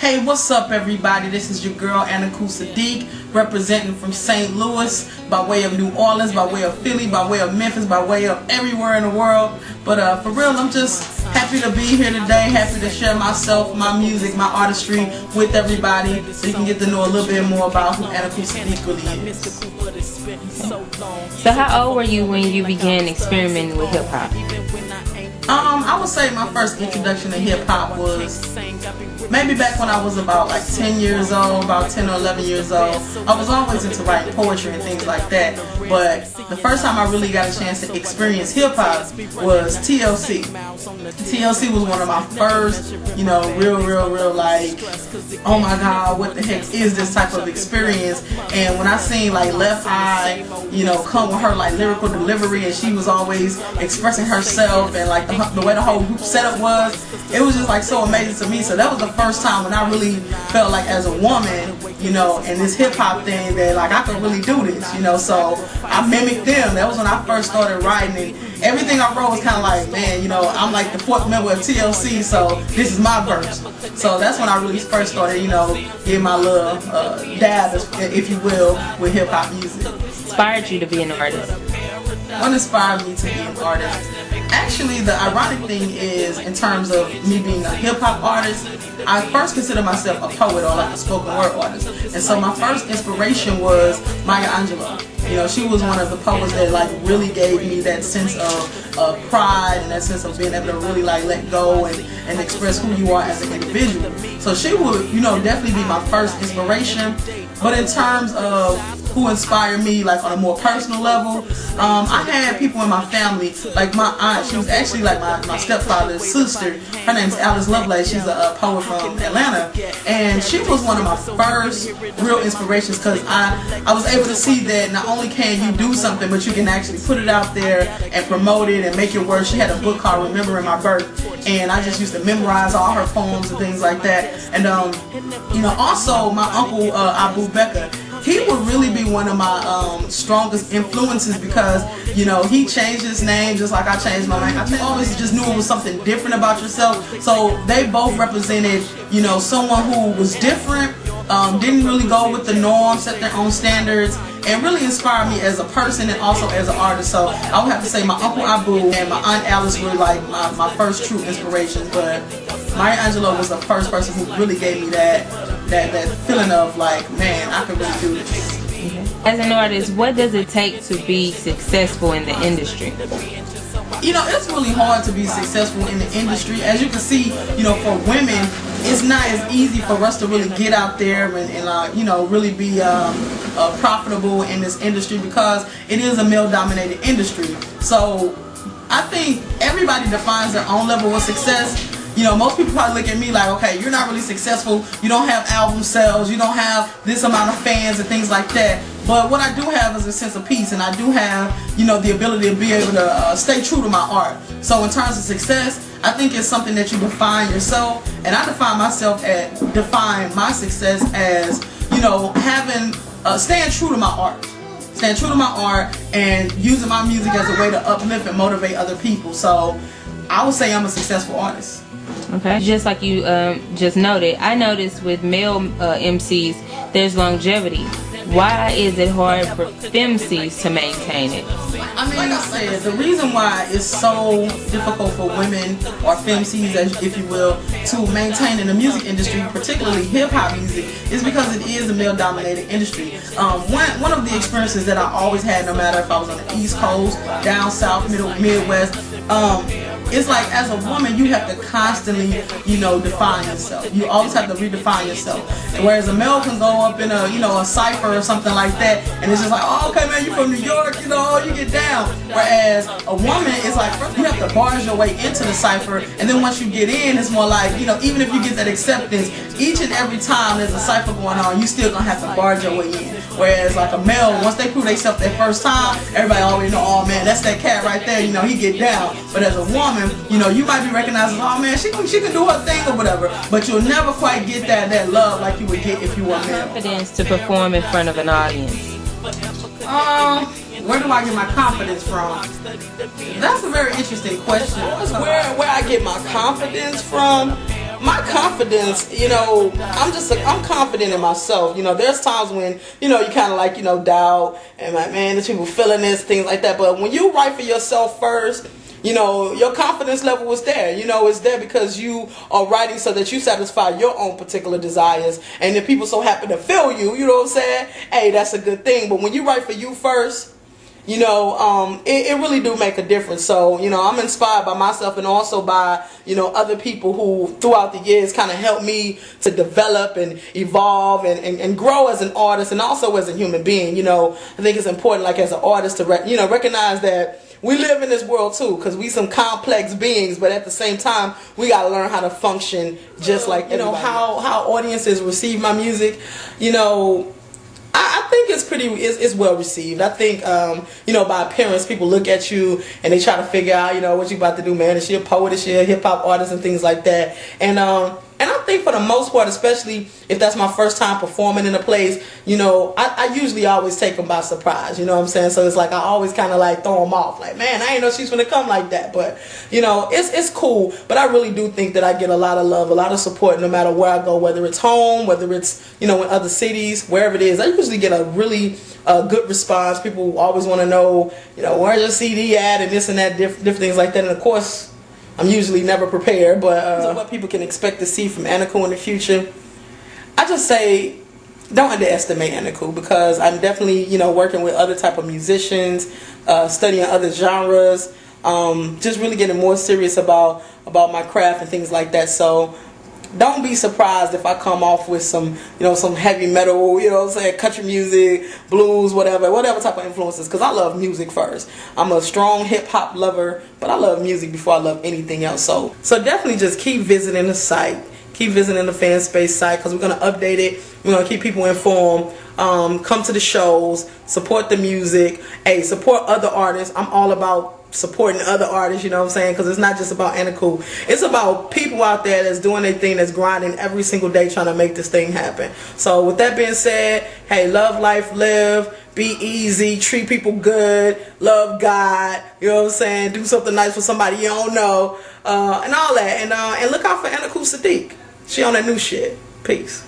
Hey, what's up everybody? This is your girl Ainoku Saadiq, representing from St. Louis, by way of New Orleans, by way of Philly, by way of Memphis, by way of everywhere in the world. But for real, I'm just happy to be here today, happy to share myself, my music, my artistry with everybody, so you can get to know a little bit more about who Ainoku Saadiq really is. So how old were you when you began experimenting with hip hop? I would say my first introduction to hip hop was maybe back when I was about like 10 years old, about 10 or 11 years old. I was always into writing poetry and things like that, but the first time I really got a chance to experience hip hop was TLC. TLC was one of my first, real like, oh my god, what the heck is this type of experience? And when I seen like Left Eye, come with her like lyrical delivery, and she was always expressing herself, and like the way the whole group setup was, it was just like so amazing to me. So that was the first time when I really felt like as a woman, in this hip hop thing, that like I could really do this, so I mimicked them. That was when I first started writing, and everything I wrote was kind of like, man, I'm like the fourth member of TLC, so this is my verse. So that's when I really first started, getting my little dab, if you will, with hip hop music. Inspired you to be an artist? What inspired me to be an artist? Actually, the ironic thing is, in terms of me being a hip-hop artist, I first consider myself a poet, or like a spoken word artist. And so my first inspiration was Maya Angelou. She was one of the poets that like really gave me that sense of pride, and that sense of being able to really like let go and express who you are as an individual. So she would, definitely be my first inspiration. But in terms of who inspired me like on a more personal level, I had people in my family, like my aunt. She was actually like my stepfather's sister. Her name's Alice Lovelace. She's a poet from Atlanta, and she was one of my first real inspirations, because I was able to see that not only can you do something, but you can actually put it out there and promote it and make it work. She had a book called Remembering My Birth, and I just used to memorize all her poems and things like that. And also my uncle Abu Becca, he would really be one of my strongest influences, because he changed his name just like I changed my name. I always just knew it was something different about yourself. So they both represented someone who was different, didn't really go with the norm, set their own standards, and really inspired me as a person and also as an artist. So I would have to say my Uncle Abu and my Aunt Alice were like my first true inspirations, but Maya Angelou was the first person who really gave me that feeling of like, man, I could really do this. As an artist, what does it take to be successful in the industry? It's really hard to be successful in the industry. As you can see, for women, it's not as easy for us to really get out there and really be profitable in this industry, because it is a male-dominated industry. So I think everybody defines their own level of success. Most people probably look at me like, okay, you're not really successful, you don't have album sales, you don't have this amount of fans and things like that. But what I do have is a sense of peace, and I do have, the ability to be able to stay true to my art. So in terms of success, I think it's something that you define yourself, and I define my success as, staying true to my art. Staying true to my art and using my music as a way to uplift and motivate other people. So I would say I'm a successful artist. Okay. Just like you just noted, I noticed with male MCs, there's longevity. Why is it hard for femcs to maintain it? I mean, like I said, the reason why it's so difficult for women, or femcs, if you will, to maintain in the music industry, particularly hip-hop music, is because it is a male-dominated industry. One of the experiences that I always had, no matter if I was on the East Coast, down South, Midwest, it's like as a woman you have to constantly, define yourself. You always have to redefine yourself. Whereas a male can go up in a cypher or something like that, and it's just like, oh, okay, man, you from New York, you get down. Whereas a woman is like, first you have to barge your way into the cypher, and then once you get in, it's more like, even if you get that acceptance, each and every time there's a cypher going on, you still gonna have to barge your way in. Whereas like a male, once they prove themselves that first time, everybody already know, oh man, that's that cat right there, he get down. But as a woman, you might be recognized as, oh man, she can do her thing or whatever, but you'll never quite get that love like you would get if you were a male. Confidence to perform in front of an audience. Where do I get my confidence from? That's a very interesting question. Where I get my confidence from? My confidence, I'm confident in myself. There's times when, you kind of like, doubt and like, man, there's people feeling this, things like that. But when you write for yourself first, your confidence level is there. It's there because you are writing so that you satisfy your own particular desires. And if people so happen to feel you, you know what I'm saying? Hey, that's a good thing. But when you write for you first, it really do make a difference. So, I'm inspired by myself and also by, other people who throughout the years kind of helped me to develop and evolve and grow as an artist and also as a human being. I think it's important, like as an artist, to recognize that we live in this world too, because we some complex beings, but at the same time, we got to learn how to function just like, how audiences receive my music. I think it's well received. I think, by appearance, people look at you and they try to figure out, what you about to do, man. Is she a poet? Is she a hip hop artist and things like that? And I think for the most part, especially if that's my first time performing in a place, I usually always take them by surprise, you know what I'm saying? So it's like I always kind of like throw them off, like, man, I ain't know she's gonna come like that. But, it's cool. But I really do think that I get a lot of love, a lot of support no matter where I go, whether it's home, whether it's, in other cities, wherever it is. I usually get a really good response. People always want to know, where's your CD at and this and that, different things like that. And of course, I'm usually never prepared, but what people can expect to see from Ainoku in the future, I just say don't underestimate Ainoku, because I'm definitely, working with other type of musicians, studying other genres, just really getting more serious about my craft and things like that. So don't be surprised if I come off with some, some heavy metal, country music, blues, whatever type of influences, because I love music first. I'm a strong hip-hop lover, but I love music before I love anything else. So definitely just keep visiting the site, keep visiting the fan space site, because we're going to update it. We're going to keep people informed. Come to the shows, support the music, support other artists. I'm all about supporting other artists, you know what I'm saying? Because it's not just about Ainoku. It's about people out there that's doing their thing, that's grinding every single day trying to make this thing happen. So with that being said, hey, love life, live, be easy, treat people good, love God, you know what I'm saying? Do something nice for somebody you don't know, and all that. And look out for Ainoku Saadiq. She on that new shit. Peace.